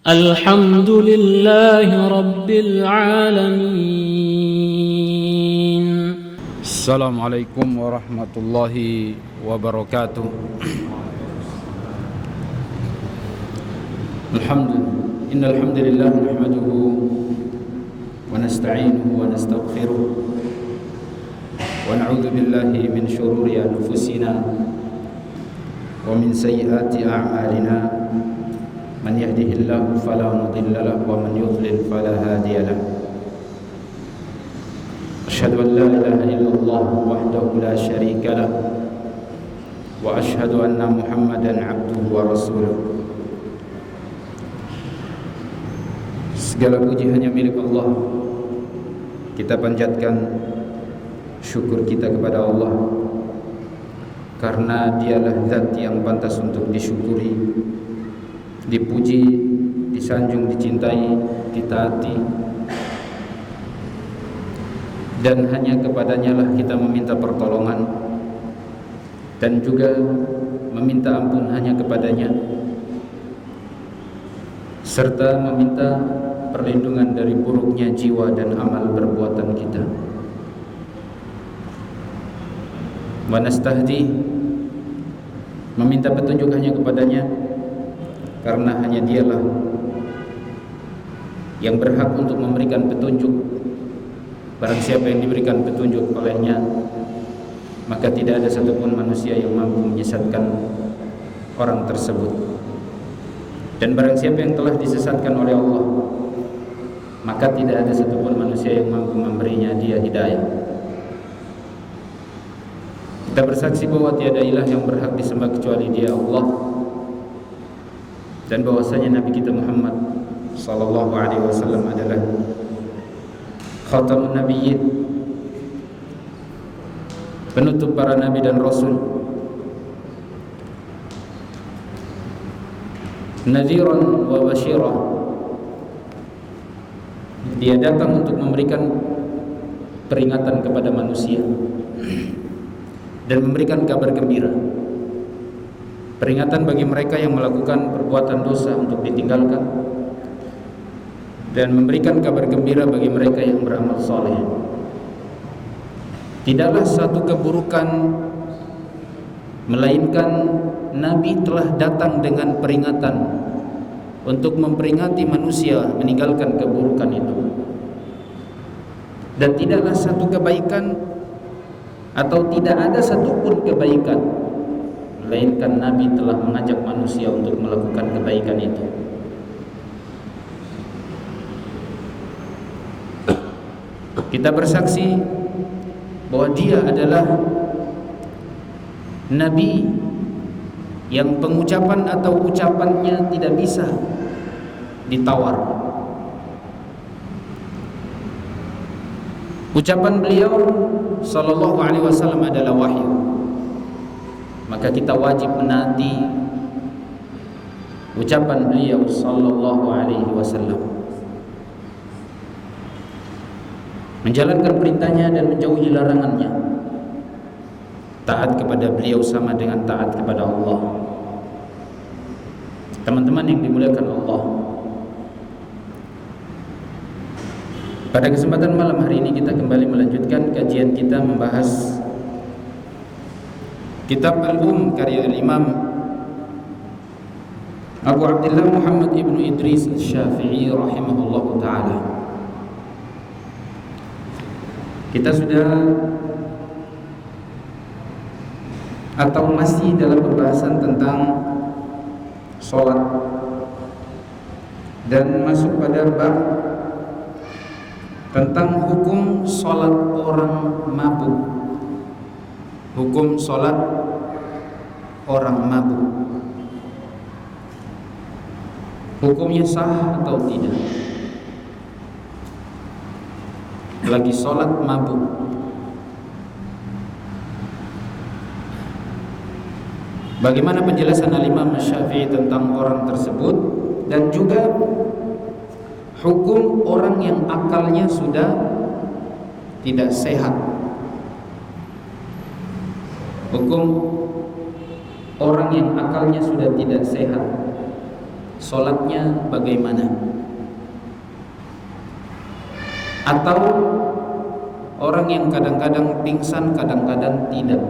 الحمد لله رب العالمين. السلام عليكم ورحمة الله وبركاته. إن الحمد لله نحمده ونستعينه ونستغفره ونعوذ بالله من شرور أنفسنا ومن سيئات أعمالنا، من يهده الله فلا مضل له ومن يضلل فلا هادي له. أشهد أن لا إله إلا الله وحده لا شريك له وأشهد أن محمدا عبده ورسوله. Segala puji hanya milik Allah. Kita panjatkan syukur kita kepada Allah, karena dialah zat yang pantas untuk disyukuri, dipuji, disanjung, dicintai, ditaati, dan hanya kepadanya lah kita meminta pertolongan dan juga meminta ampun hanya kepadanya, serta meminta perlindungan dari buruknya jiwa dan amal perbuatan kita. Wa nastahdi, meminta petunjuk hanya kepadanya, karena hanya dialah yang berhak untuk memberikan petunjuk. Barang siapa yang diberikan petunjuk olehnya, maka tidak ada satupun manusia yang mampu menyesatkan orang tersebut. Dan barang siapa yang telah disesatkan oleh Allah, maka tidak ada satupun manusia yang mampu memberinya dia hidayah. Kita bersaksi bahwa tiada ilah yang berhak disembah kecuali Dia, Allah, dan bahwasanya Nabi kita Muhammad sallallahu alaihi wasallam adalah khatamun nabiyyin, penutup para nabi dan rasul, nadhiran wa basyirah. Dia datang untuk memberikan peringatan kepada manusia dan memberikan kabar gembira. Peringatan bagi mereka yang melakukan perbuatan dosa untuk ditinggalkan, dan memberikan kabar gembira bagi mereka yang beramal saleh. Tidaklah satu keburukan melainkan Nabi telah datang dengan peringatan untuk memperingati manusia meninggalkan keburukan itu. Dan tidaklah satu kebaikan atau tidak ada satupun kebaikan melainkan Nabi telah mengajak manusia untuk melakukan kebaikan itu. Kita bersaksi bahwa Dia adalah Nabi yang pengucapan atau ucapannya tidak bisa ditawar. Ucapan beliau sallallahu alaihi wasallam adalah wahyu, maka kita wajib menaati ucapan beliau sallallahu alaihi wasallam, menjalankan perintahnya dan menjauhi larangannya. Taat kepada beliau sama dengan taat kepada Allah. Teman-teman yang dimuliakan Allah, pada kesempatan malam hari ini kita kembali melanjutkan kajian kita membahas Kitab karya Imam Abu Abdullah Muhammad ibnu Idris Al-Syafi'i rahimahullahu ta'ala. Kita sudah atau masih dalam pembahasan tentang sholat dan masuk pada bab tentang hukum sholat orang mabuk. Hukum sholat orang mabuk, hukumnya sah atau tidak? Lagi sholat mabuk, bagaimana penjelasan Al-Imam Syafi'i tentang orang tersebut, dan juga hukum orang yang akalnya sudah tidak sehat. Hukum orang yang akalnya sudah tidak sehat Sholatnya bagaimana? Atau orang yang kadang-kadang pingsan, kadang-kadang tidak,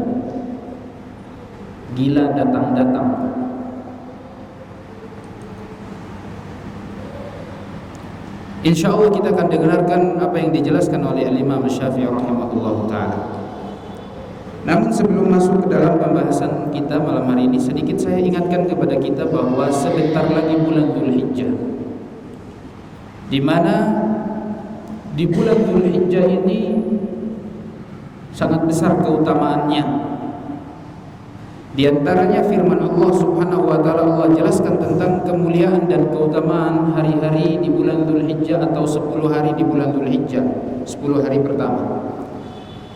gila datang-datang. Insya Allah kita akan dengarkan apa yang dijelaskan oleh Imam Syafi'i rahimahullah ta'ala. Namun sebelum masuk ke dalam pembahasan kita malam hari ini, sedikit saya ingatkan kepada kita bahwa sebentar lagi bulan Dzulhijjah, di mana di bulan Dzulhijjah ini sangat besar keutamaannya. Di antaranya firman Allah Subhanahu wa taala, Allah jelaskan tentang kemuliaan dan keutamaan hari-hari di bulan Dzulhijjah atau 10 hari di bulan Dzulhijjah, 10 hari pertama.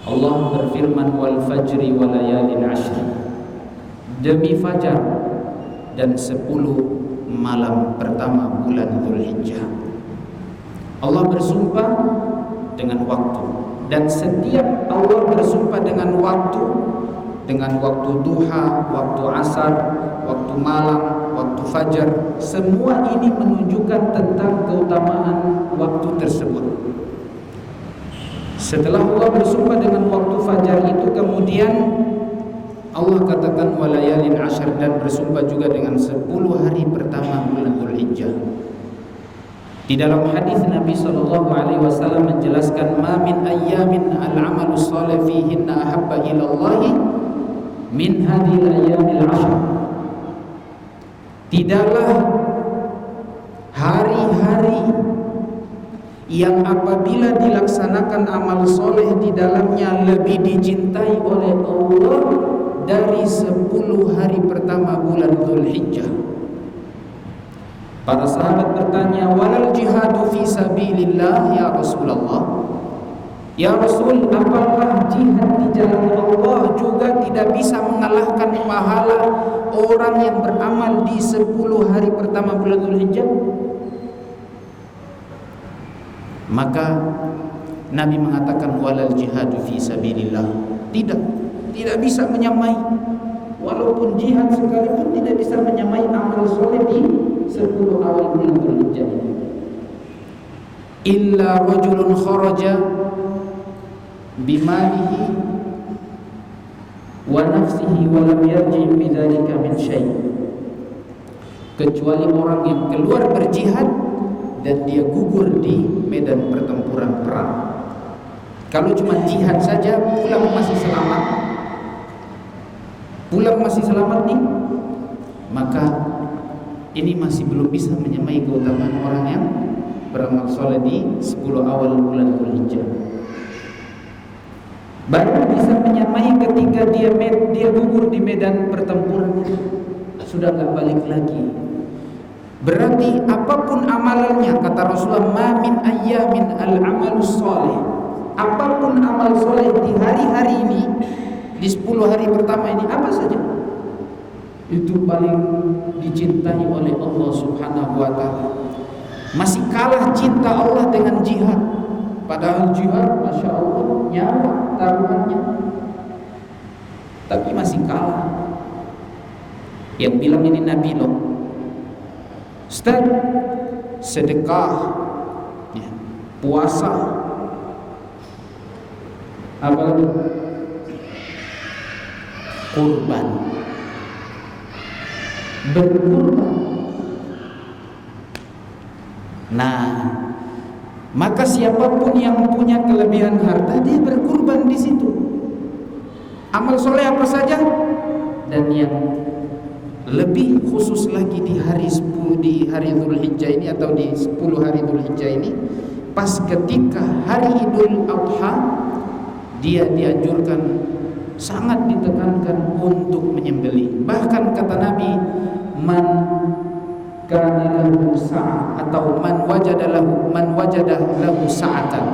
Allah berfirman, wal fajri wa layalin ashri, demi fajar dan 10 malam pertama bulan Dzulhijjah. Allah bersumpah dengan waktu, dan setiap Allah bersumpah dengan waktu duha, waktu asar, waktu malam, waktu fajar, semua ini menunjukkan tentang keutamaan waktu tersebut. Setelah Allah bersumpah dengan waktu fajar itu, kemudian Allah katakan walayalin ashar, dan bersumpah juga dengan 10 hari pertama bulan Dzulhijjah. Di dalam hadis Nabi SAW menjelaskan, ma min ayyamin al-amalu shalih fihinna ahabba ila Allah min hadhil ayyamil ashr. Tidaklah hari-hari yang apabila dilaksanakan amal soleh di dalamnya lebih dicintai oleh Allah dari 10 hari pertama bulan Dzulhijjah. Para sahabat bertanya, walal jihadu fi sabilillah ya Rasulullah? Ya Rasul, apakah jihad di jalan Allah juga tidak bisa mengalahkan pahala orang yang beramal di 10 hari pertama bulan Dzulhijjah? Maka Nabi mengatakan walal jihadu fi sabilillah, tidak bisa menyamai, walaupun jihad sekalipun tidak bisa menyamai amal soleh di 10 awal bulan Dzulhijjah ini. Illa rajulun kharaja bimalihi wa nafsihi wa lam yarji' bidzalika min syai', kecuali orang yang keluar berjihad dan dia gugur di medan pertempuran perang. Kalau cuma jihad saja pulang masih selamat nih, maka ini masih belum bisa menyamai keutamaan orang yang beramal soleh di 10 awal bulan Dzulhijjah. Baru bisa menyamai ketika dia gugur di medan pertempuran, sudah nggak balik lagi. Berarti apapun amalannya, kata Rasulullah, ma min ayyamin al-amalus shalih, apapun amal soleh di hari-hari ini, di 10 hari pertama ini, apa saja itu paling dicintai oleh Allah Subhanahu wa ta'ala. Masih kalah cinta Allah dengan jihad. Padahal jihad, Masya Allah, nyawa taruhannya, tapi masih kalah. Yang bilang ini Nabi loh, Ustaz, sedekah, ya, puasa, apalagi kurban, berkurban. Nah, maka siapapun yang punya kelebihan harta, dia berkurban di situ. Amal soleh apa saja, dan yang lebih khusus lagi di hari 10, di hari Dzulhijjah ini, atau di 10 hari Dzulhijjah ini, pas ketika hari Idul Adha, dia dianjurkan, sangat ditekankan untuk menyembelih. Bahkan kata Nabi, man kana lahu sa'ah, atau man wajada lahu sa'atan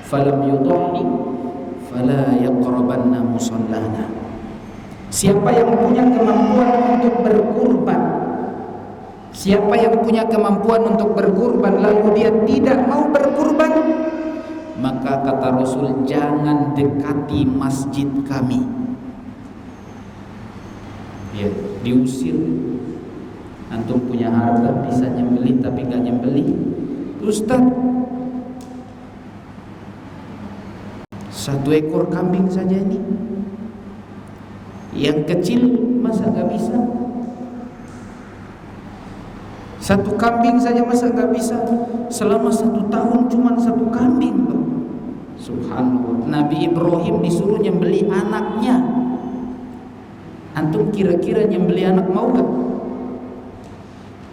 falam yudhi fala yaqrabanna musallana. Siapa yang punya kemampuan untuk berkurban, siapa yang punya kemampuan untuk berkurban lalu dia tidak mau berkurban, maka kata Rasul, jangan dekati masjid kami. Ya, diusir. Antum punya harta bisa nyembelih tapi gak nyembelih. Ustaz, 1 ekor kambing saja ini, yang kecil masa gak bisa? 1 kambing saja masa gak bisa? Selama 1 tahun cuma 1 kambing, Bang. Subhanallah. Nabi Ibrahim disuruh nyembelih anaknya. Antum kira-kira nyembelih anak mau gak?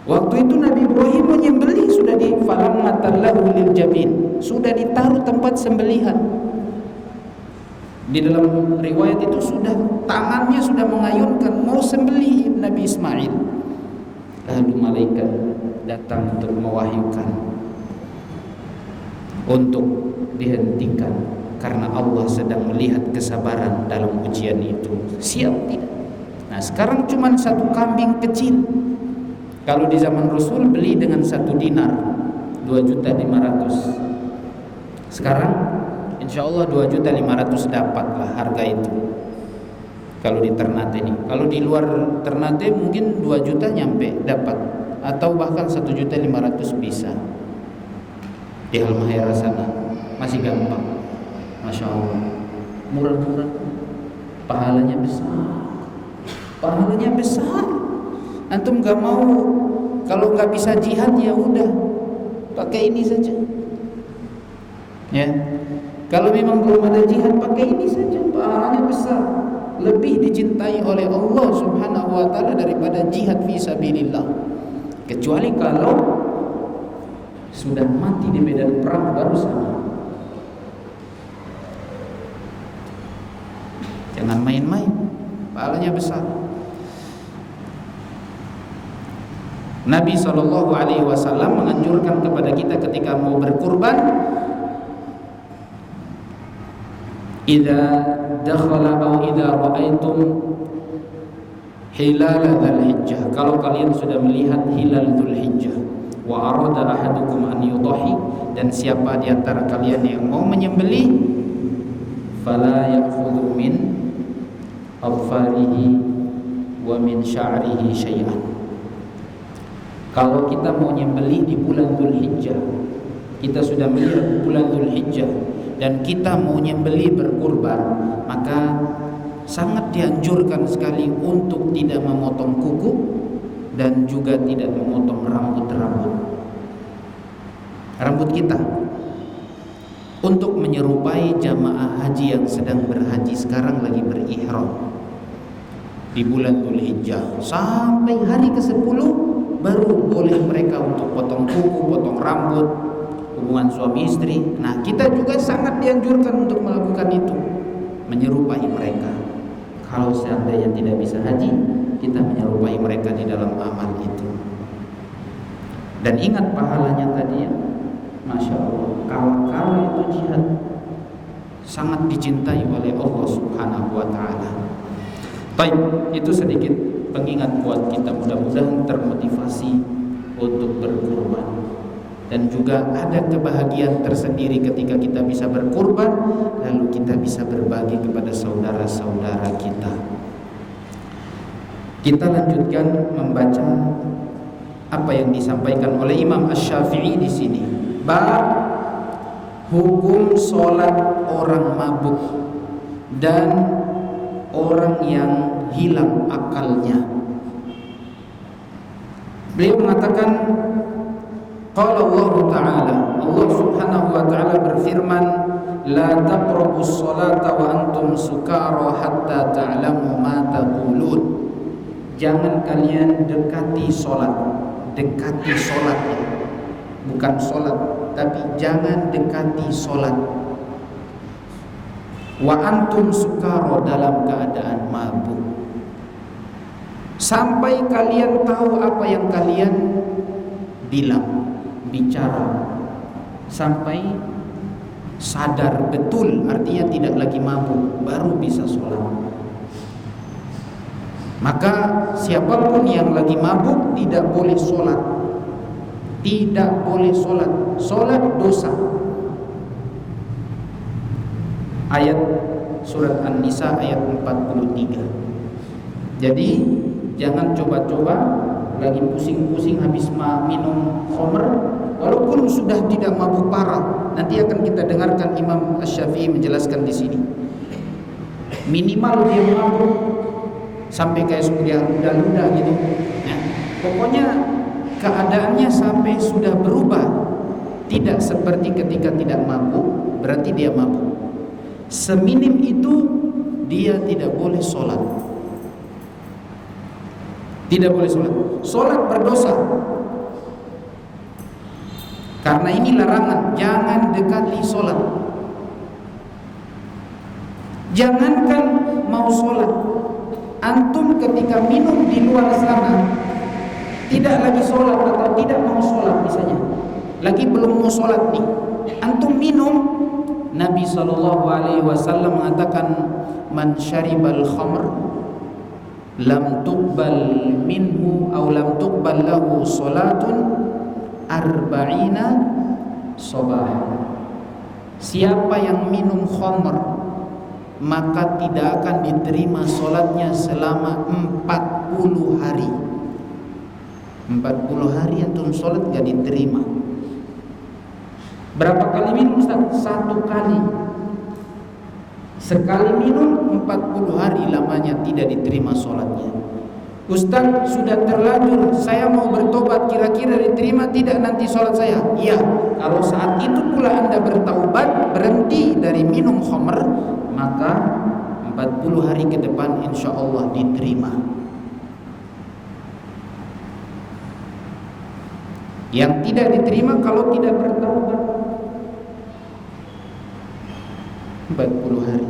Waktu itu Nabi Ibrahim mau nyembelih, sudah di falamma tallahu lil jabin, sudah ditaruh tempat sembelihan. Di dalam riwayat itu sudah tangannya sudah mengayunkan mau sembelih Nabi Ismail. Lalu malaikat datang untuk mewahyukan untuk dihentikan karena Allah sedang melihat kesabaran dalam ujian itu. Siap tidak? Nah, sekarang cuma 1 kambing kecil. Kalau di zaman Rasul beli dengan 1 dinar 2.500.000. Sekarang insya Allah 2.500.000 dapat lah harga itu. Kalau di Ternate ini, kalau di luar Ternate mungkin 2 juta nyampe dapat, atau bahkan 1.500.000 bisa. Di Halmahera sana masih gampang. Masya Allah, murah-murah, pahalanya besar. Pahalanya besar. Antum gak mau, kalau gak bisa jihad ya udah pakai ini saja. Ya, kalau memang belum ada jihad pakai ini saja, pahalanya besar, lebih dicintai oleh Allah Subhanahu wa taala daripada jihad fi sabilillah. Kecuali kalau sudah mati di medan perang baru sama. Jangan main-main, pahalanya besar. Nabi SAW menganjurkan kepada kita ketika mau berkurban, idza dakhala aw idza ra'aitum hilal dzulhijjah, kalau kalian sudah melihat hilal dzulhijjah, wa arada ahadukum an yudhi, dan siapa di antara kalian yang mau menyembelih, fala ya'khudhu min adfarihi wa min sya'rihi syai'an. Kalau kita mau nyembelih di bulan Dzulhijjah, kita sudah melihat bulan Dzulhijjah dan kita mau nyembelih berkurban, maka sangat dianjurkan sekali untuk tidak memotong kuku dan juga tidak memotong rambut kita, untuk menyerupai jamaah haji yang sedang berhaji sekarang lagi berihram di bulan Dzulhijjah sampai hari ke-10 baru boleh mereka untuk potong kuku, potong rambut, hubungan suami istri. Nah, kita juga sangat dianjurkan untuk melakukan itu, menyerupai mereka. Kalau seandainya tidak bisa haji, kita menyerupai mereka di dalam amal itu. Dan ingat pahalanya tadi ya, Masya Allah, kala itu jihad sangat dicintai oleh Allah Subhanahu wa ta'ala. Baik, itu sedikit pengingat buat kita, mudah-mudahan termotivasi untuk berkurban. Dan juga ada kebahagiaan tersendiri ketika kita bisa berkurban, lalu kita bisa berbagi kepada saudara-saudara kita. Kita lanjutkan membaca apa yang disampaikan oleh Imam Asy-Syafi'i di sini. Bab hukum sholat orang mabuk dan orang yang hilang akalnya. Beliau mengatakan, qala Allah Ta'ala, Allah Subhanahu wa ta'ala berfirman, la taqrabus salata wa antum sukara hatta ta'lamu ma taqulun. Jangan kalian dekati salat, bukan salat, tapi jangan dekati salat. Wa antum sukara, dalam keadaan mabuk, sampai kalian tahu apa yang kalian bicara, sampai sadar betul, artinya tidak lagi mabuk, baru bisa sholat. Maka siapapun yang lagi mabuk tidak boleh sholat, tidak boleh sholat. Sholat dosa. Ayat surat An-Nisa ayat 43. Jadi jangan coba-coba lagi pusing-pusing habis minum khamr, walaupun sudah tidak mabuk parah. Nanti akan kita dengarkan Imam Asy-Syafi'i menjelaskan di sini. Minimal dia mabuk sampai kayak sudah ludah gitu. Ya. Pokoknya keadaannya sampai sudah berubah. Tidak seperti ketika tidak mabuk, berarti dia mabuk. Seminim itu dia tidak boleh sholat. Tidak boleh sholat. Sholat berdosa. Karena ini larangan, jangan dekati sholat. Jangankan mau sholat, antum ketika minum di luar sana, tidak lagi sholat atau tidak mau sholat misalnya, lagi belum mau sholat nih, antum minum, Nabi SAW mengatakan, man syaribal khamr lam tuqbal minhu aw lam tuqbal lahu salatun arba'ina sabah. Siapa yang minum khamr, maka tidak akan diterima sholatnya selama 40 hari. 40 hari antum sholat gak diterima. Berapa kali minum Ustaz? 1 kali. Sekali minum 40 hari lamanya tidak diterima sholatnya. Ustaz, sudah terlanjur, saya mau bertobat, kira-kira diterima tidak nanti sholat saya? Iya, kalau saat itu pula anda bertaubat, berhenti dari minum khamr, maka 40 hari ke depan insya Allah diterima. Yang tidak diterima kalau tidak bertaubat 40 hari.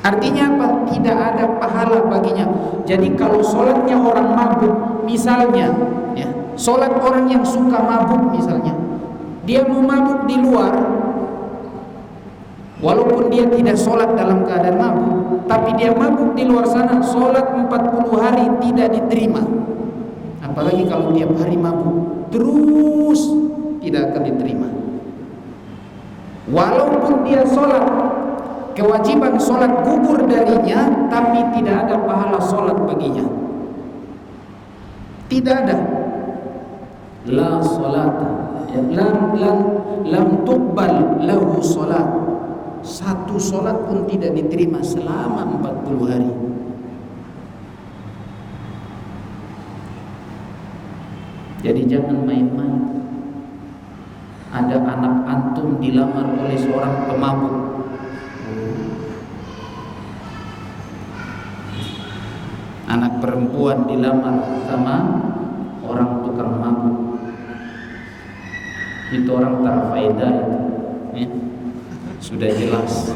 Artinya apa? Tidak ada pahala baginya. Jadi kalau sholatnya orang mabuk misalnya, ya, sholat orang yang suka mabuk misalnya, dia mau mabuk di luar, walaupun dia tidak sholat dalam keadaan mabuk, tapi dia mabuk di luar sana, sholat 40 hari tidak diterima. Apalagi kalau tiap hari mabuk, terus tidak akan diterima. Walaupun dia sholat, kewajiban sholat gugur darinya, tapi tidak ada pahala sholat baginya. Tidak ada. La sholata, lam tuqbal lahu sholat. Satu sholat pun tidak diterima selama 40 hari. Jadi jangan main-main. Ada anak antum dilamar oleh seorang pemabuk, anak perempuan dilamar sama orang tukang mabuk, itu orang tak faedah itu, ya. Sudah jelas.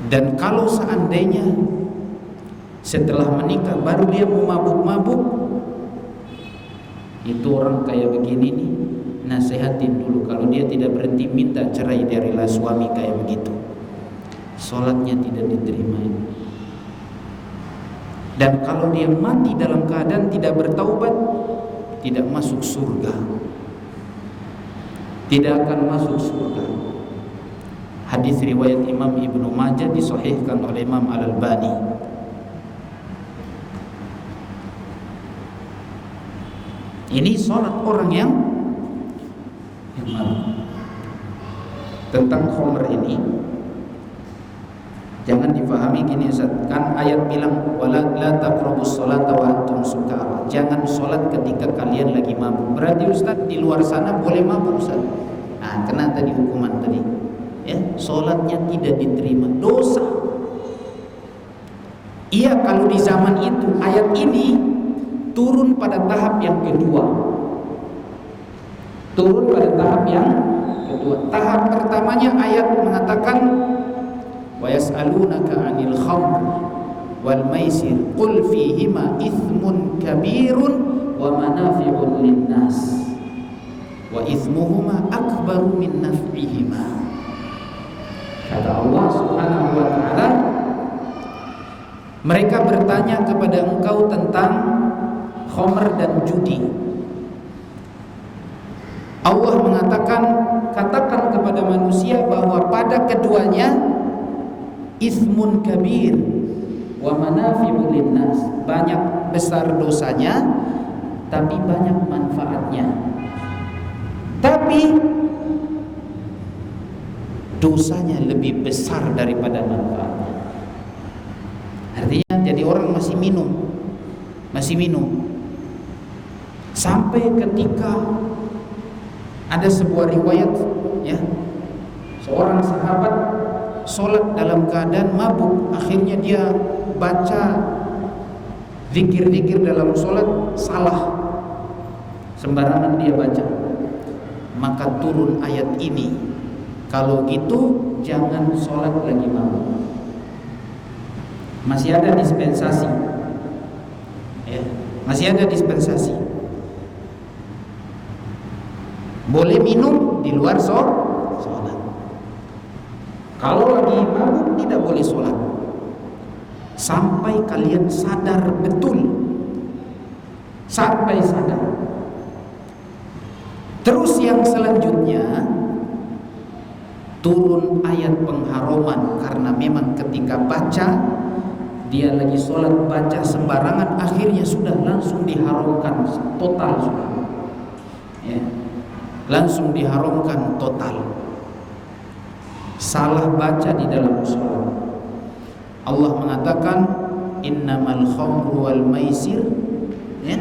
Dan kalau seandainya setelah menikah baru dia mau mabuk-mabuk, itu orang kayak begini nih, nasihatin dulu. Kalau dia tidak berhenti, minta cerai dari suami kayak begitu, sholatnya tidak diterima. Dan kalau dia mati dalam keadaan tidak bertaubat, tidak masuk surga, tidak akan masuk surga. Hadis riwayat Imam Ibnu Majah disahihkan oleh Imam Al-Albani. Ini sholat orang yang mabuk. Tentang khamr ini jangan difahami gini Ustaz. Kan ayat bilang wala la taqrabus sholata wa antum sukara. Jangan sholat ketika kalian lagi mabuk. Berarti Ustaz di luar sana boleh mabuk Ustaz. Nah, kena tadi hukuman tadi. Ya, sholatnya tidak diterima, dosa. Iya, kalau di zaman itu ayat ini turun pada tahap yang kedua. Turun pada tahap yang kedua. Tahap pertamanya ayat mengatakan wa yas'alunaka 'anil khamr wal maisir qul fihima itsmun kabirun wa manafi'un linnas wa itsmuhuma akbaru min naf'ihima. Kata Allah Subhanahu wa taala, mereka bertanya kepada engkau tentang khamr dan judi. Allah mengatakan, katakan kepada manusia bahwa pada keduanya ismun kabir wa manafi'u linnas, banyak besar dosanya, tapi banyak manfaatnya. Tapi dosanya lebih besar daripada manfaatnya. Artinya jadi orang masih minum sampai ketika ada sebuah riwayat, ya, seorang sahabat sholat dalam keadaan mabuk. Akhirnya dia baca zikir-zikir dalam sholat salah, sembarangan dia baca. Maka turun ayat ini, kalau gitu jangan sholat lagi mabuk. Masih ada dispensasi, ya, masih ada dispensasi. Boleh minum di luar sholat. Kalau lagi mabuk tidak boleh sholat sampai kalian sadar betul, sampai sadar. Terus yang selanjutnya turun ayat pengharuman, karena memang ketika baca, dia lagi sholat baca sembarangan, akhirnya sudah langsung diharamkan total, sudah, ya, langsung diharamkan total. Salah baca di dalam sholat. Allah mengatakan innamal khamru wal maisir, ya,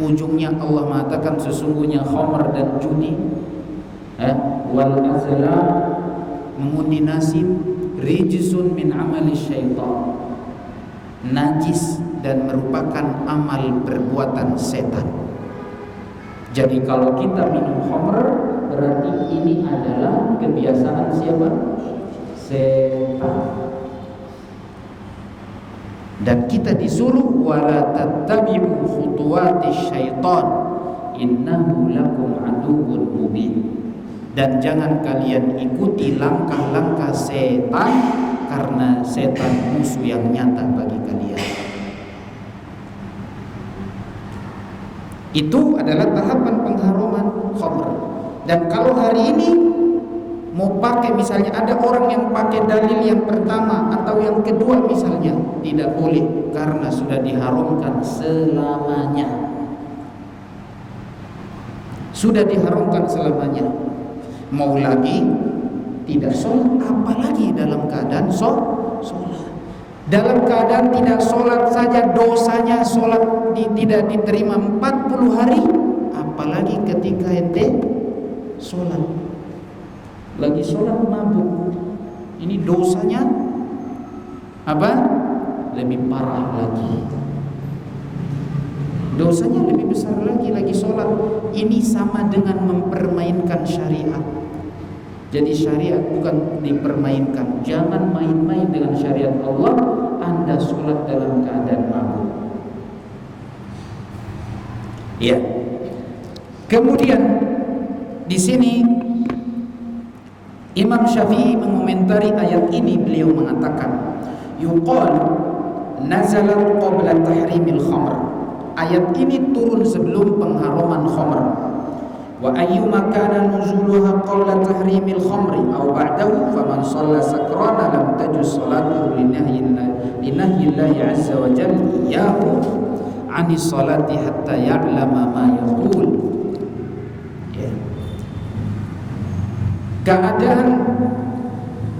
ujungnya Allah mengatakan sesungguhnya khamr dan judi, wal azlam, mengundi nasib, rijsun min amali syaitan, najis dan merupakan amal perbuatan setan. Jadi kalau kita minum khamr, berarti ini adalah kebiasaan siapa? Setan. Dan kita disuruh wala tattabi'u khutuwatis syaitan innahu lakum aduwwun mubin. Dan jangan kalian ikuti langkah-langkah setan, karena setan musuh yang nyata bagi kalian. Itu adalah tahapan pengharuman khamr. Dan kalau hari ini mau pakai, misalnya ada orang yang pakai dalil yang pertama atau yang kedua misalnya, tidak boleh, karena sudah diharamkan selamanya. Sudah diharamkan selamanya. Mau lagi tidak sholat, apalagi dalam keadaan sholat. Dalam keadaan tidak sholat saja dosanya sholat tidak diterima 40 hari, apalagi ketika ente sholat. Lagi sholat mabuk, ini dosanya apa? Lebih parah lagi. Dosanya lebih besar lagi sholat. Ini sama dengan mempermainkan syariat. Jadi syariat bukan dipermainkan. Jangan main-main dengan syariat Allah. Anda sholat dalam keadaan mabuk, ya. Kemudian di sini Imam Syafi'i mengomentari ayat ini, beliau mengatakan yuqal nazalat qabla tahrimil khamr. Ayat ini turun sebelum pengharuman khamr. Wa ayyuma kana nuzuluha qabla tahrimil khamri aw ba'dahu faman shalla sakrana lam tajuz salatuhu linahyillahi azza wa jalla iyyahu 'anis salati hatta ya'lama ma yaqul. Ya. Keadaan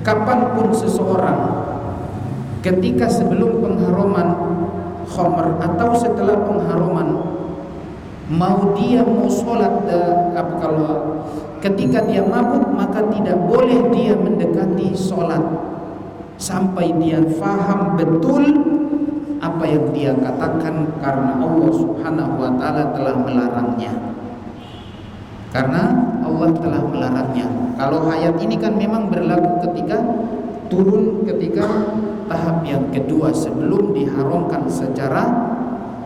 kapanpun seseorang, ketika sebelum pengharuman khamr atau setelah pengharuman, mau dia mau sholat, kalau ketika dia mabuk, maka tidak boleh dia mendekati sholat sampai dia faham betul apa yang dia katakan, karena Allah subhanahu wa ta'ala telah melarangnya. Karena Allah telah melarangnya. Kalau ayat ini kan memang berlaku ketika turun, ketika tahap yang kedua sebelum diharamkan secara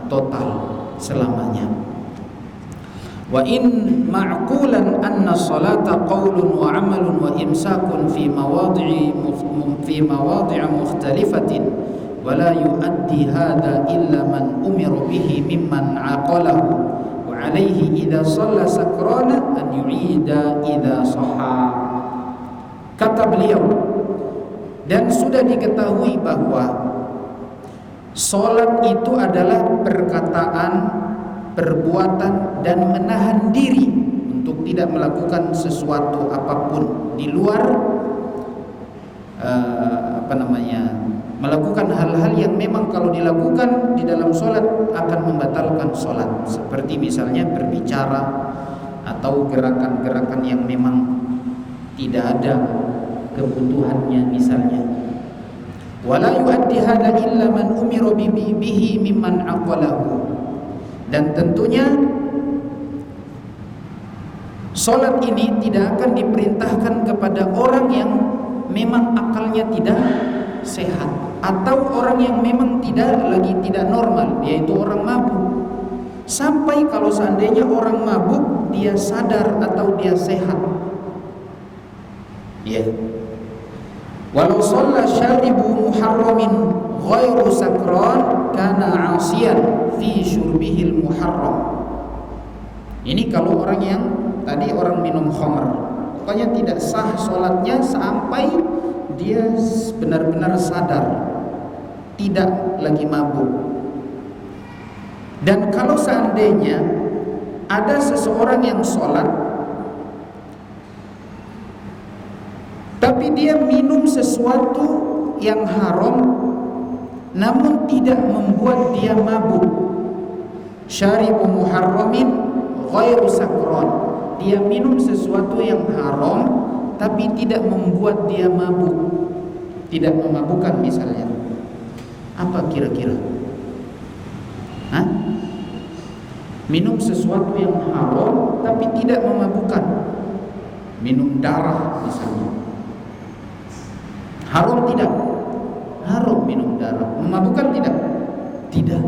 total selamanya. Wa in ma'qulan anna salata qaulun wa 'amalun wa imsakun fi mawadhi'a mukhtalifatin wa la yu'addi hadha illa man umira bihi mimman 'aqalahu wa 'alayhi idza shalla sakrana an yu'ida idza sahha. Kata beliau, dan sudah diketahui bahwa Salat itu adalah perkataan, perbuatan, dan menahan diri untuk tidak melakukan sesuatu apapun di luar melakukan hal-hal yang memang kalau dilakukan di dalam solat akan membatalkan solat, seperti misalnya berbicara atau gerakan-gerakan yang memang tidak ada kebutuhannya misalnya. Wala yuaddi hada illa man umira bihi mimman aqalahu. Dan tentunya solat ini tidak akan diperintahkan kepada orang yang memang akalnya tidak sehat, atau orang yang memang tidak normal, yaitu orang mabuk. Sampai kalau seandainya orang mabuk dia sadar atau dia sehat, ya. Walau shalla syaribu muharramin ghairu sakran kana 'asiyan fi syurbihil muharram. Ini kalau orang yang tadi orang minum khamr, pokoknya tidak sah sholatnya sampai dia benar-benar sadar, tidak lagi mabuk. Dan kalau seandainya ada seseorang yang sholat tapi dia minum sesuatu yang haram namun tidak membuat dia mabuk, syaribu muharramin ghairu sakran, dia minum sesuatu yang haram tapi tidak membuat dia mabuk, tidak memabukkan misalnya, apa kira-kira? Hah? Minum sesuatu yang haram tapi tidak memabukkan, minum darah misalnya, haram tidak? Haram minum darah, memabukkan tidak? Tidak.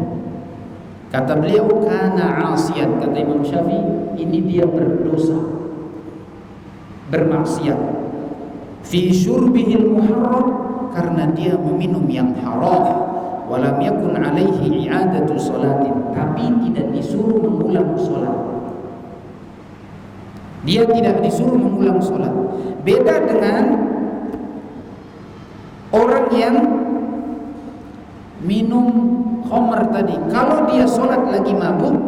Kata beliau kana 'asiyan, kata Imam Syafi'i, ini dia berdosa, bermaksiat, fi syurbihil muharram, karena dia meminum yang haram. Walam yakun alaihi i'adatu salatin, tapi tidak disuruh mengulang salat. Dia tidak disuruh mengulang salat. Beda dengan orang yang minum khamr tadi. Kalau dia sholat lagi mabuk,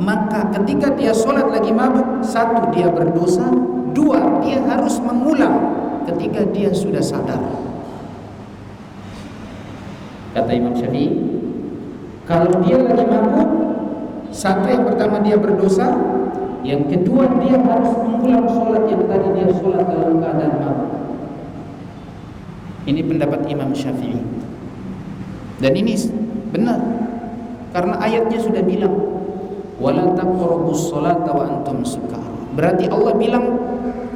maka ketika dia sholat lagi mabuk, satu, dia berdosa, dua, dia harus mengulang ketika dia sudah sadar. Kata Imam Syafi'i, kalau dia lagi mabuk, satu, yang pertama dia berdosa, yang kedua dia harus mengulang sholat yang tadi dia sholat dalam keadaan mabuk. Ini pendapat Imam Syafi'i, dan ini benar karena ayatnya sudah bilang wala taqrabus sholata wa antum sukar. Berarti Allah bilang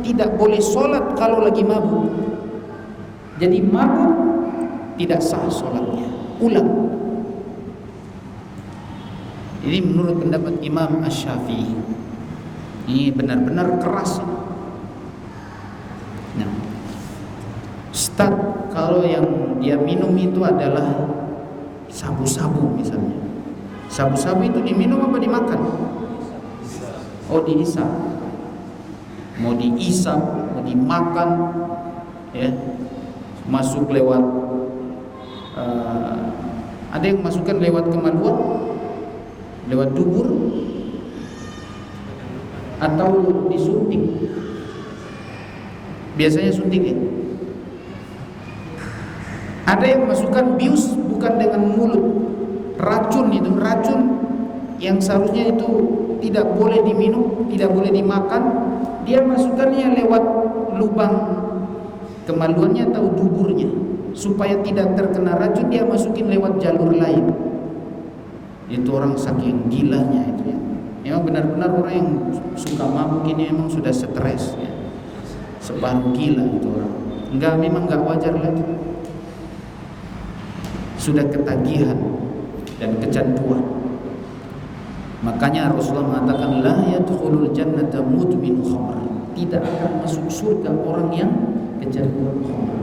tidak boleh sholat kalau lagi mabuk. Jadi mabuk tidak sah sholatnya, ulang. Ini menurut pendapat Imam Asy-Syafi'i. Ini benar-benar keras. Nah, Ustaz, kalau yang dia minum itu adalah sabu-sabu misalnya. Sabu-sabu itu diminum apa dimakan? Oh, diisap. Mau diisap, mau dimakan, ya. Masuk lewat ada yang masukkan lewat kemaluan, lewat dubur, atau disuntik. Biasanya suntik ya. Ada yang masukkan bius bukan dengan mulut, racun itu, racun yang seharusnya itu tidak boleh diminum, tidak boleh dimakan, dia masukkannya lewat lubang kemaluannya atau duburnya, supaya tidak terkena racun dia masukin lewat jalur lain. Itu orang saking gilanya itu ya. Memang benar-benar orang yang suka mabuk ini memang sudah stres ya. Separuh gila itu orang. Memang enggak wajar lagi. Sudah ketagihan dan kecanduan. Makanya Rasulullah mengatakan la yadkhulul jannata mudmin khamr. Tidak akan masuk surga orang yang kecanduan khamr.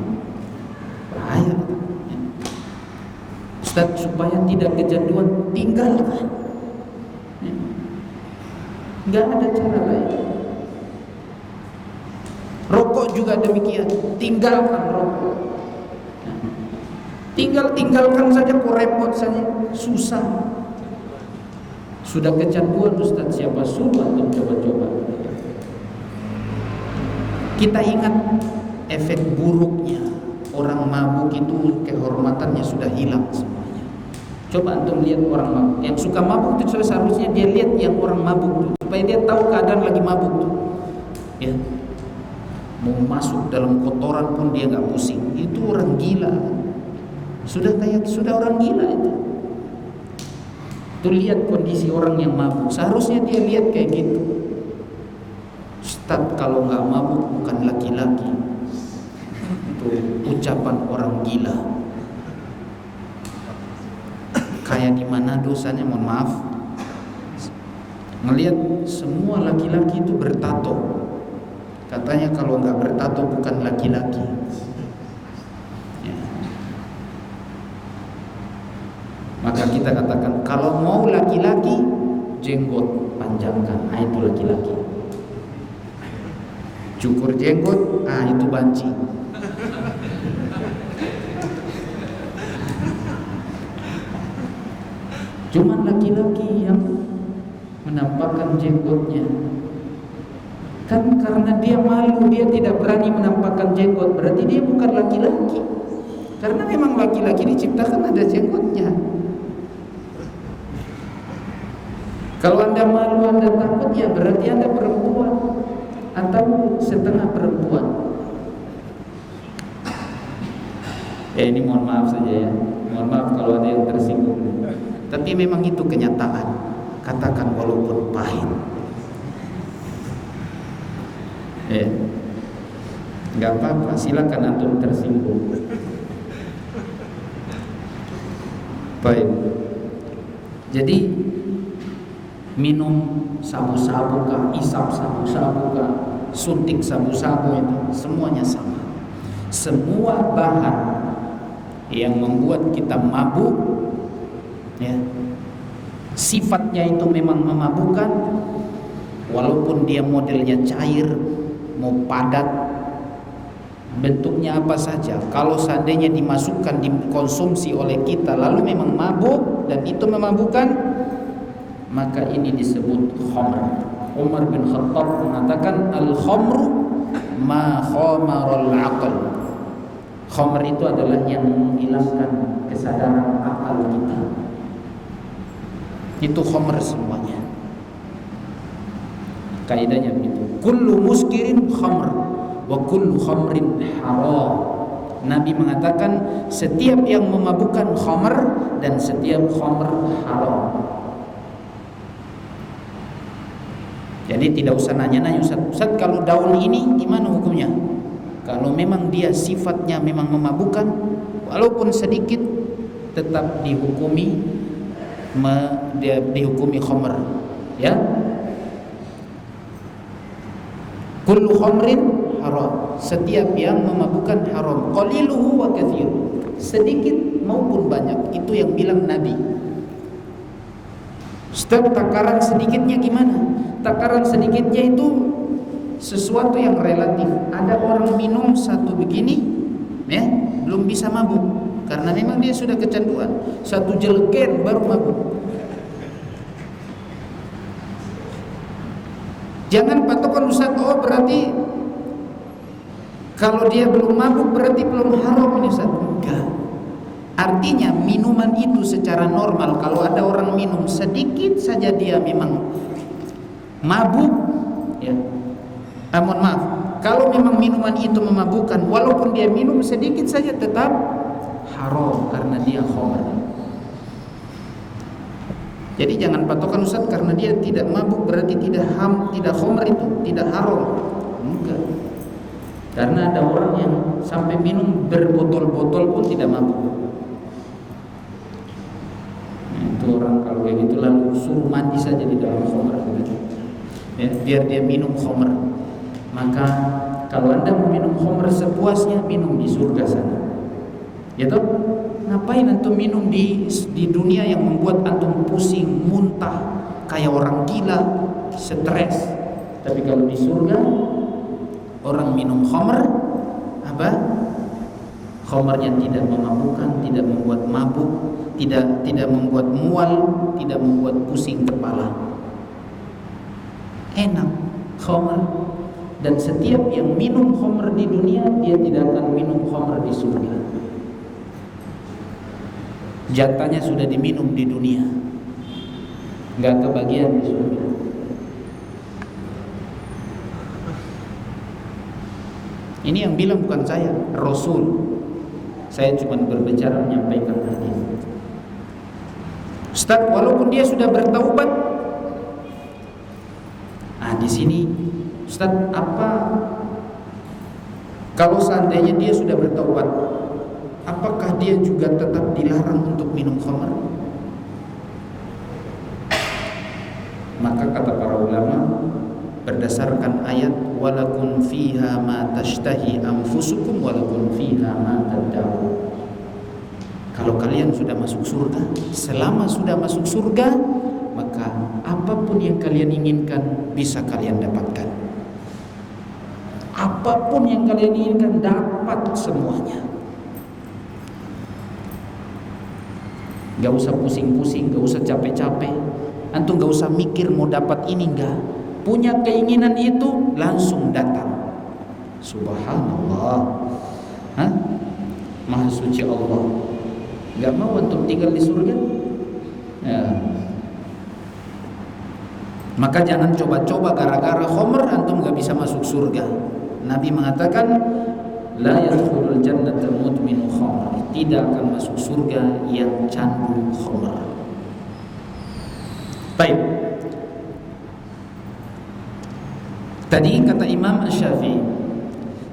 Bahaya. Ustaz, supaya tidak kecanduan tinggalkan. Enggak ada cara lain. Rokok juga demikian, tinggalkan rokok. Tinggalkan saja, kok repot saja, susah. Sudah kecanduan Ustaz, siapa suruh antum coba-coba? Kita ingat efek buruknya orang mabuk itu, kehormatannya sudah hilang semuanya. Coba antum lihat orang mabuk. Yang suka mabuk itu seharusnya dia lihat yang orang mabuk itu, supaya dia tahu keadaan lagi mabuk tuh. Ya. Mau masuk dalam kotoran pun dia nggak pusing. Itu orang gila. Sudah orang gila itu. Tuh lihat kondisi orang yang mabuk. Seharusnya dia lihat kayak gitu. Ustaz, kalau nggak mabuk bukan laki-laki. Itu ucapan orang gila. Kayak di mana dosanya, mohon maaf. Ngelihat semua laki-laki itu bertato. Katanya kalau nggak bertato bukan laki-laki. Ya. Maka kita katakan kalau mau laki-laki, jenggot panjangkan, itu laki-laki. Cukur jenggot, itu banci. Cuman laki-laki yang menampakkan jenggotnya. Kan karena dia malu, dia tidak berani menampakkan jenggot, berarti dia bukan laki-laki. Karena memang laki-laki diciptakan ada jenggotnya. Kalau Anda malu, Anda takut, ya berarti Anda perempuan atau setengah perempuan. Ini mohon maaf saja ya. Mohon maaf kalau ada yang tersinggung. Tapi memang itu kenyataan. Katakan walaupun pahit. Nggak apa-apa, silakan antum tersinggung. Baik. Jadi minum sabu-sabu kah, isap sabu-sabu kah, suntik sabu-sabu, itu semuanya sama. Semua bahan yang membuat kita mabuk, ya, sifatnya itu memang memabukkan, walaupun dia modelnya cair, mau padat, bentuknya apa saja. Kalau seandainya dimasukkan, dikonsumsi oleh kita, lalu memang mabuk dan itu memabukkan, maka ini disebut khamr. Umar bin Khattab mengatakan al-khamru ma khamarul aql. Khamr itu adalah yang menghilangkan kesadaran akal kita. Itu khamr semuanya. Kaidahnya begitu. Kullu muskirin khamr wa kullu khamrin haram. Nabi mengatakan setiap yang memabukkan khamr dan setiap khamr haram. Jadi tidak usah nanya-nanya, Ustaz, kalau daun ini gimana hukumnya? Kalau memang dia sifatnya memang memabukkan, walaupun sedikit tetap dihukumi khamr, ya. Kullu khamrin haram. Setiap yang memabukkan haram. Qaliluhu wa katsir. Sedikit maupun banyak. Itu yang bilang Nabi. Ustaz, takaran sedikitnya gimana? Takaran sedikitnya itu sesuatu yang relatif. Ada orang minum satu begini, ya, belum bisa mabuk karena memang dia sudah kecanduan. Satu jeleken baru mabuk. Jangan patokan Ustaz, berarti kalau dia belum mabuk berarti belum haram ini Ustaz. Enggak. Artinya minuman itu secara normal, kalau ada orang minum sedikit saja dia memang mabuk, ya. Mohon maaf, kalau memang minuman itu memabukkan, walaupun dia minum sedikit saja tetap haram karena dia khamr. Jadi jangan patokan Ustaz karena dia tidak mabuk berarti tidak khamr, itu tidak haram. Enggak. Karena ada orang yang sampai minum berbotol-botol pun tidak mabuk. Itu orang kalau kayak gitu lalu suruh mandi saja di dalam khamr, ya, biar dia minum khamr. Maka kalau Anda mau minum khamr sepuasnya, minum di surga sana. Ya toh? Ngapain antum minum di dunia yang membuat antum pusing, muntah, kayak orang gila, stres. Tapi kalau di surga orang minum khamr, apa? Khamrnya tidak memabukkan, tidak membuat mabuk, tidak membuat mual, tidak membuat pusing kepala. Enak khamr. Dan setiap yang minum khamr di dunia, dia tidak akan minum khamr di surga. Jatahnya sudah diminum di dunia, nggak kebagian di surga. Ini yang bilang bukan saya, Rasul. Saya cuma berbicara menyampaikan hadis. Ustaz, walaupun dia sudah bertaubat, di sini Ustaz, apa kalau seandainya dia sudah bertaubat, apakah dia juga tetap dilarang untuk minum khamr? Maka kata para ulama, berdasarkan ayat walakum fiha ma tashtahi anfusukum walakum fiha ma tad'un. Kalau kalian sudah masuk surga, selama sudah masuk surga, maka apapun yang kalian inginkan bisa kalian dapatkan. Apapun yang kalian inginkan dapat semuanya. Gak usah pusing-pusing, gak usah capek-capek. Antum gak usah mikir mau dapat ini enggak. Punya keinginan itu langsung datang. Subhanallah. Maha suci Allah. Gak mau untuk tinggal di surga? Ya. Maka jangan coba-coba gara-gara khamr antum gak bisa masuk surga. Nabi mengatakan la yadkhulul jannata mudminu khamr. Tidak akan masuk surga yang candu khamr. Baik. Tadi kata Imam Syafi'i,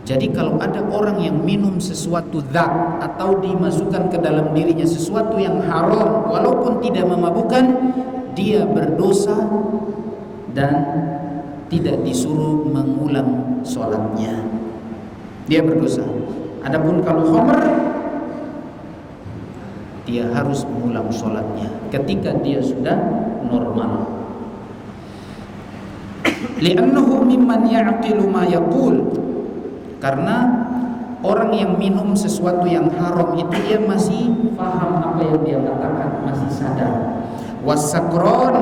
jadi kalau ada orang yang minum sesuatu zat atau dimasukkan ke dalam dirinya sesuatu yang haram walaupun tidak memabukkan, dia berdosa dan tidak disuruh mengulang sholatnya. Dia berdosa. Adapun kalau khamr, dia harus mengulang sholatnya ketika dia sudah normal. Li'annahu mimman ya'qilu ma yaqul. Karena orang yang minum sesuatu yang haram itu dia masih paham apa yang dia katakan, masih sadar. Was-sakran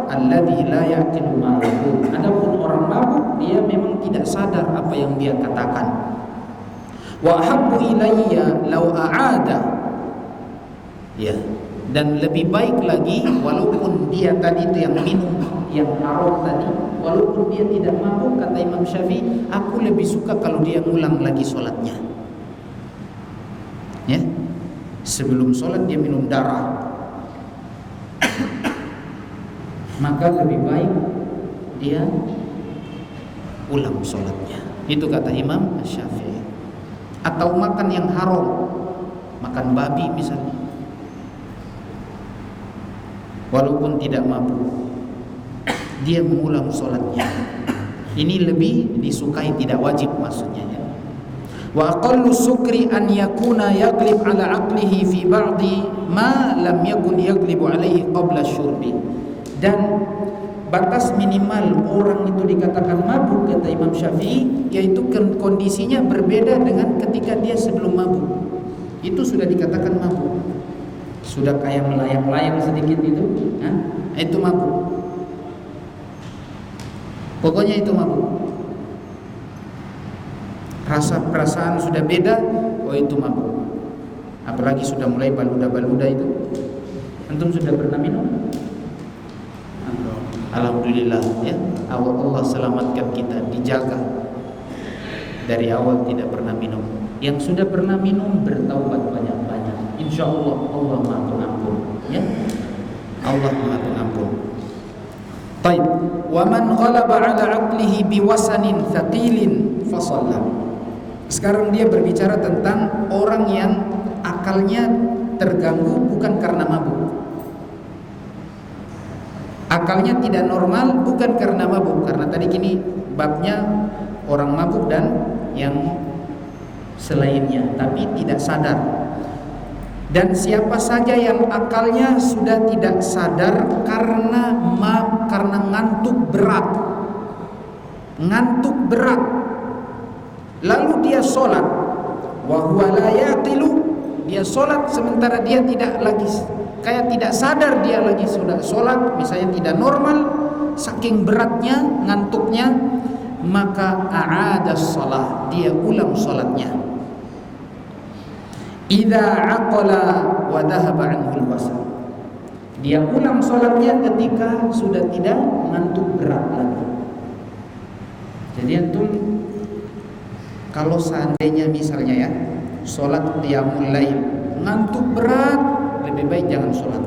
alladzi la yaqilu ma yaqul. Adapun orang mabuk, dia memang tidak sadar apa yang dia katakan. Wa habbu ilayya law a'ada. Ya, dan lebih baik lagi walaupun dia tadi itu yang minum yang haram tadi, walaupun dia tidak mabuk, kata Imam Syafi'i, aku lebih suka kalau dia ngulang lagi sholatnya. Ya, sebelum sholat dia minum darah, maka lebih baik dia ulang sholatnya. Itu kata Imam Syafi'i. Atau makan yang haram, makan babi misalnya, walaupun tidak mabuk, dia mengulang sholatnya. Ini lebih disukai, tidak wajib maksudnya ya. Wa aqallu sukri an yakuna yaglib ala aqlihi fi ba'di ma lam yakun yaglibu alaihi qabla syurbi. Dan batas minimal orang itu dikatakan mabuk kata Imam Syafi'i, yaitu kondisinya berbeda dengan ketika dia sebelum mabuk. Itu sudah dikatakan mabuk. Sudah kayak melayang-layang sedikit itu, itu mabuk. Pokoknya itu mabuk. Rasa perasaan sudah beda, oh itu mabuk. Apalagi sudah mulai baluda-baluda itu. Antum sudah pernah minum? Alhamdulillah ya. Allah selamatkan kita, dijaga dari awal tidak pernah minum. Yang sudah pernah minum bertaubat banyak-banyak. Insyaallah Allah Maha Pengampun ya. Allah Maha Pengampun. Baik, wa man ghalaba 'ala 'aqlihi biwasanin thaqilin fa shalla. Sekarang dia berbicara tentang orang yang akalnya terganggu bukan karena mabuk. Akalnya tidak normal bukan karena mabuk, karena tadi kini babnya orang mabuk dan yang selainnya, tapi tidak sadar. Dan siapa saja yang akalnya sudah tidak sadar karena ngantuk berat, lalu dia sholat, wa huwa la yaqilu, dia sholat sementara dia tidak lagi, kayak tidak sadar dia lagi sudah sholat, misalnya tidak normal, saking beratnya, ngantuknya, maka a'ada shalah, dia ulang sholatnya. Idza aqala wa dhahaba anhu al-basar, dia ulang sholatnya ketika sudah tidak ngantuk berat lagi. Jadi antum kalau seandainya misalnya ya sholat qiyamul lail ngantuk berat, lebih baik jangan sholat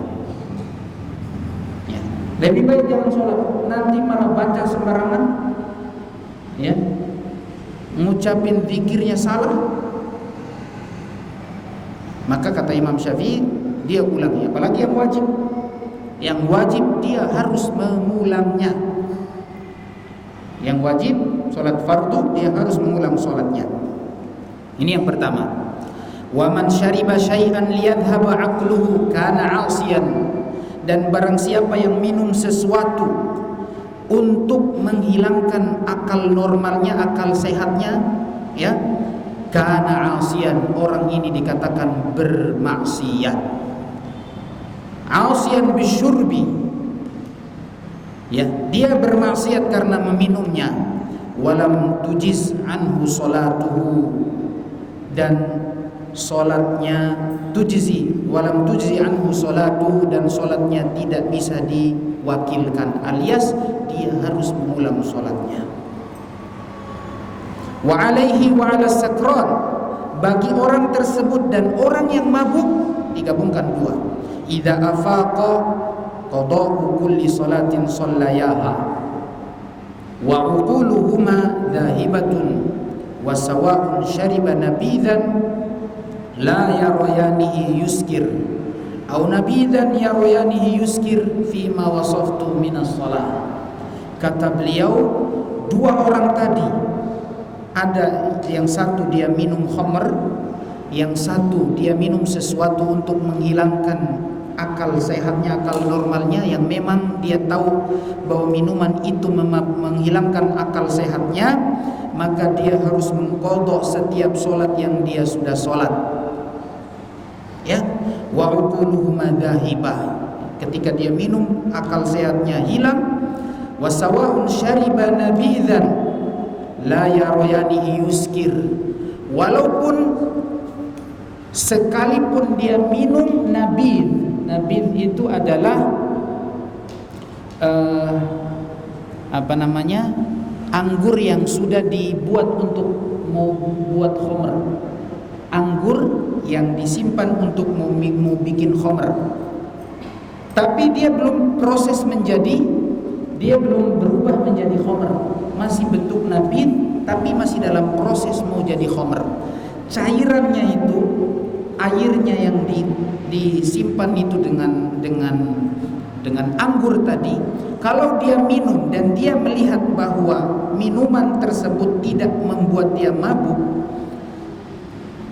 ya. Lebih baik jangan sholat, nanti malah baca sembarangan ya, ngucapin zikirnya salah. Maka kata Imam Syafi'i, dia ulangi, apalagi yang wajib. Yang wajib dia harus mengulangnya. Yang wajib sholat fardu dia harus mengulang sholatnya. Ini yang pertama. Wa man syariba syai'an liyadhhaba 'aqluhu kana 'asiyan, dan barang siapa yang minum sesuatu untuk menghilangkan akal normalnya, akal sehatnya ya, kana 'asiyan, orang ini dikatakan bermaksiat. 'Asiyan bisyurbi, ya, dia bermaksiat karena meminumnya. Walam tujiz anhu salatuhu, dan salatnya tujzi, walam tujzi anhu salatuhu, dan salatnya tidak bisa diwakilkan, alias dia harus mengulang salatnya. Wa alaihi wa ala sakran, bagi orang tersebut dan orang yang mabuk digabungkan dua. Idza afaqa qada'u kulli salatin sallayaha wa uquluhuma dhahibatun wa sawa'un syariba nabidan la yarayanihi yuskir aw nabidan yarayanihi yuskir fima wasaftu minas salah. Kata beliau, dua orang tadi, ada yang satu dia minum khamr, yang satu dia minum sesuatu untuk menghilangkan akal sehatnya, akal normalnya, yang memang dia tahu bahwa minuman itu menghilangkan akal sehatnya, maka dia harus mengqadha setiap solat yang dia sudah solat ya. Wa uquluhuma dhahibah, ketika dia minum akal sehatnya hilang. Wa sawa'un syariba nabidzan la yarayani yuskir, walaupun sekalipun dia minum nabidh. Nabidh itu adalah anggur yang sudah dibuat untuk mau buat khamr. Anggur yang disimpan untuk mau bikin khamr. Tapi dia belum proses menjadi, dia belum berubah menjadi khamr. Masih bentuk nabidh tapi masih dalam proses mau jadi khamr. Cairannya itu, airnya yang disimpan itu dengan anggur tadi, kalau dia minum dan dia melihat bahwa minuman tersebut tidak membuat dia mabuk,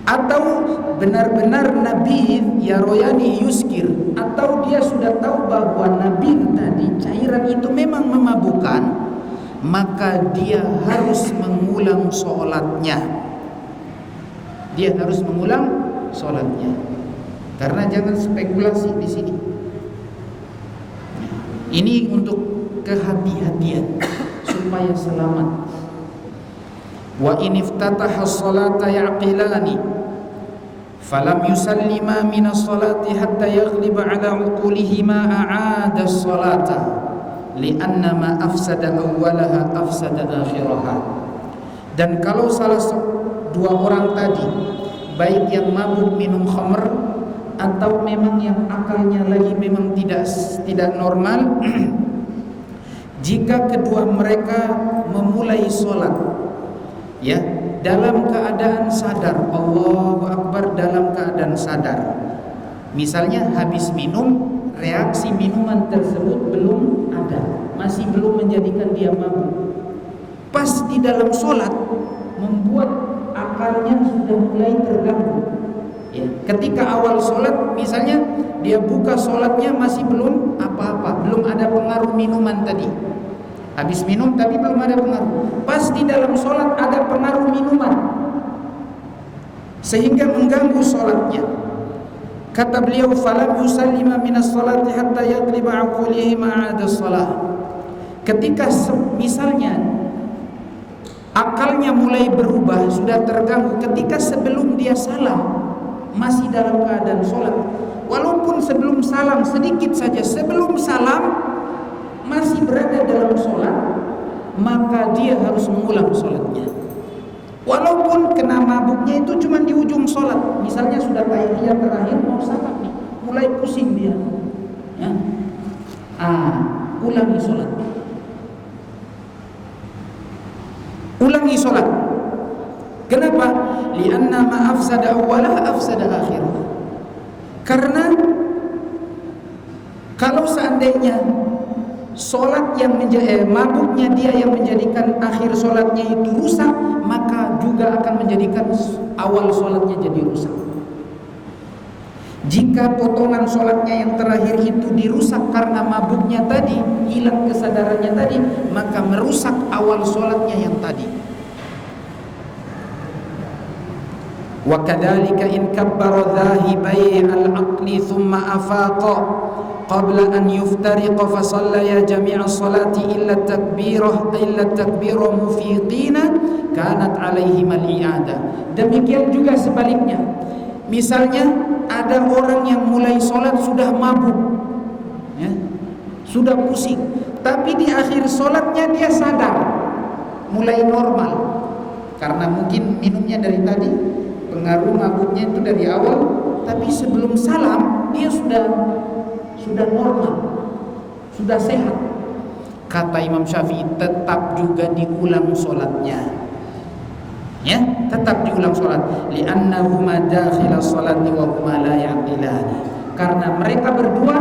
atau benar-benar nabidh ya royani yuskir, atau dia sudah tahu bahwa nabidh tadi cairan itu memang memabukkan, maka dia harus mengulang sholatnya. Dia harus mengulang sholatnya. Karena jangan spekulasi di sini. Ini untuk kehati-hatian supaya selamat. Wa in iftataha as-salata yaqilani falam yusallima min as-salati hatta yaghliba ala uqulihima a'ada as-salata li'anna ma afsada awwalaha afsada akhiraha. Dan kalau salah dua orang tadi, baik yang mabuk minum khamr atau memang yang akalnya lagi memang tidak normal, jika kedua mereka memulai sholat ya dalam keadaan sadar, Allahu Akbar, dalam keadaan sadar, misalnya habis minum, reaksi minuman tersebut belum ada, masih belum menjadikan dia mabuk, pas di dalam sholat membuat akalnya sudah mulai terganggu ya. Ketika awal sholat misalnya dia buka sholatnya masih belum apa-apa, belum ada pengaruh minuman tadi, habis minum tapi belum ada pengaruh. Pas di dalam sholat ada pengaruh minuman, sehingga mengganggu salatnya. Kata beliau, falam yusallima minas salati hatta yagliba aqulihi ma'ada salah. Ketika misalnya akalnya mulai berubah, sudah terganggu ketika sebelum dia salam masih dalam keadaan sholat, walaupun sebelum salam sedikit saja, sebelum salam masih berada dalam sholat, maka dia harus mengulang sholatnya. Walaupun kena mabuknya itu cuma di ujung sholat, misalnya sudah tahiyat terakhir mau salam nih, mulai pusing dia, ya. Ulangi sholat. Ulangi sholat. Kenapa? Lianna ma afsada awwalah afsada akhirah. Karena kalau seandainya sholat yang mabuknya dia yang menjadikan akhir sholatnya itu rusak, maka juga akan menjadikan awal sholatnya jadi rusak. Jika potongan sholatnya yang terakhir itu dirusak karena mabuknya tadi, hilang kesadarannya tadi, maka merusak awal sholatnya yang tadi. Wa kadzalika in kabbara dhahibai al-aqli thumma afaqa qabla an yuftariqa fa shallaya jami'a sholati illa takbirah mufiqina kanat alaihim al-i'adah. Demikian juga sebaliknya. Misalnya ada orang yang mulai sholat sudah mabuk, ya, sudah pusing, tapi di akhir sholatnya dia sadar, mulai normal, karena mungkin minumnya dari tadi, pengaruh mabuknya itu dari awal, tapi sebelum salam dia sudah normal, sudah sehat. Kata Imam Syafi'i, tetap juga diulang sholatnya. Ya, tetap diulang sholat. Li'annahuma dakhila sholati wa huma la ya'qilani. Karena mereka berdua,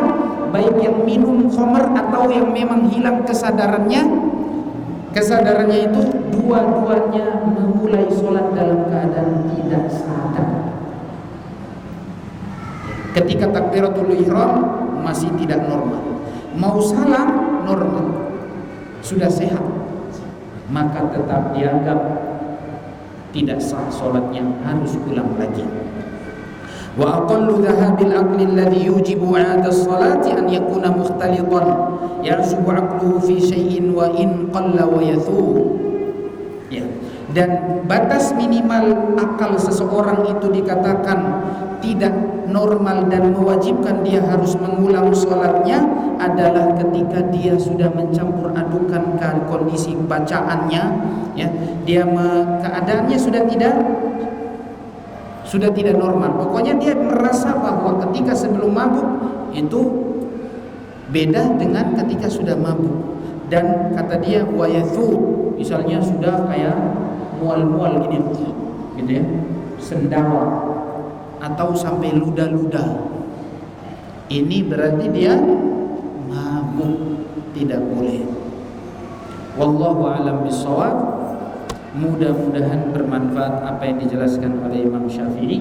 baik yang minum khamr atau yang memang hilang kesadarannya itu dua-duanya memulai sholat dalam keadaan tidak sadar. Ketika takbiratul ihram masih tidak normal, mau salam normal, sudah sehat, maka tetap dianggap tidak sah sholatnya, harus ulang lagi. Wa aqallu dhahabil aqli alladhi yujibu 'ada as-salati an yakuna mukhtalitan ya'subu 'aqluhu fi shay'in wa in qalla wa yathu. Ya. Dan batas minimal akal seseorang itu dikatakan tidak normal dan mewajibkan dia harus mengulang sholatnya adalah ketika dia sudah mencampur adukan kondisi bacaannya, ya, dia keadaannya sudah tidak normal. Pokoknya dia merasa bahwa ketika sebelum mabuk itu beda dengan ketika sudah mabuk. Dan kata dia wayathu, misalnya sudah kayak mual-mual gini, gitu ya, sendawa atau sampai ludah-ludah. Ini berarti dia mabuk, tidak boleh. Wallahu a'lam bishawab. Mudah-mudahan bermanfaat apa yang dijelaskan oleh Imam Syafi'i.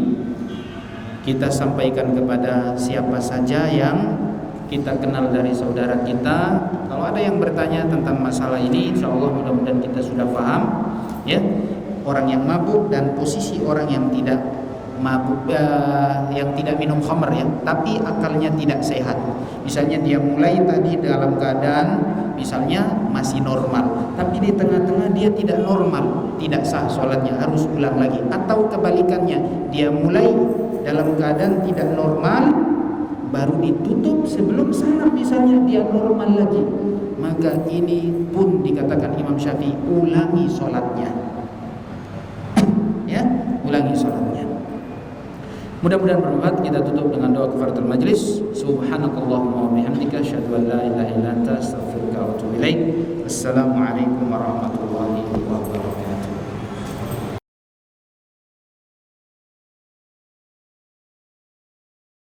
Kita sampaikan kepada siapa saja yang kita kenal dari saudara kita. Kalau ada yang bertanya tentang masalah ini, insyaallah mudah-mudahan kita sudah paham, ya, orang yang mabuk dan posisi orang yang tidak mabuk, yang tidak minum khamr, ya, tapi akalnya tidak sehat. Misalnya dia mulai tadi dalam keadaan misalnya masih normal, tapi di tengah-tengah dia tidak normal, tidak sah sholatnya, harus ulang lagi. Atau kebalikannya, dia mulai dalam keadaan tidak normal, baru ditutup sebelum salam misalnya dia normal lagi, maka ini pun dikatakan Imam Syafi'i ulangi sholatnya. Ya, ulangi sholatnya. Mudah-mudahan bermanfaat. Kita tutup dengan doa kafaratul majlis. Subhanakallahumma wa bihamdika asyhadu an la ilaha illa anta astaghfiruka wa atubu ilaik. Assalamualaikum warahmatullahi wabarakatuh.